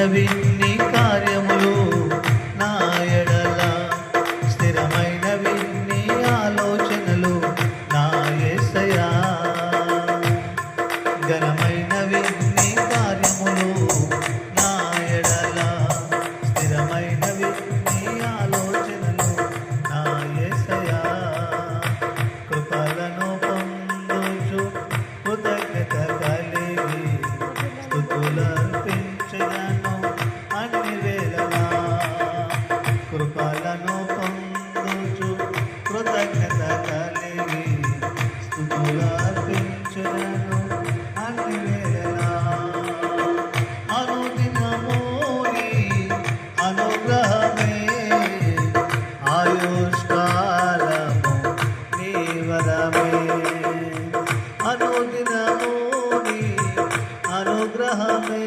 స్థిరమైనవి నీ కార్యములు నా ఎడల, స్థిరమైనవి నీ ఆలోచనలు నా యేసయ్యా. ఘనమైనవి నీ కార్యములు నా ఎడల, స్థిరమైనవి నీ ఆలోచనలు నా యేసయ్యా. కృపలను పొందుచు కృతజ్ఞత కలిగి స్తుతులర్పించెదను అన్ని వేళలా. కృపలను పొందుచు కృతజ్ఞత కలిగి స్తుతులర్పించెదను అన్ని వేళలా. అనుదినము నీ అనుగ్రహమే ఆయుష్కాలము నీ వరమే. అనుదినము నీ అనుగ్రహమే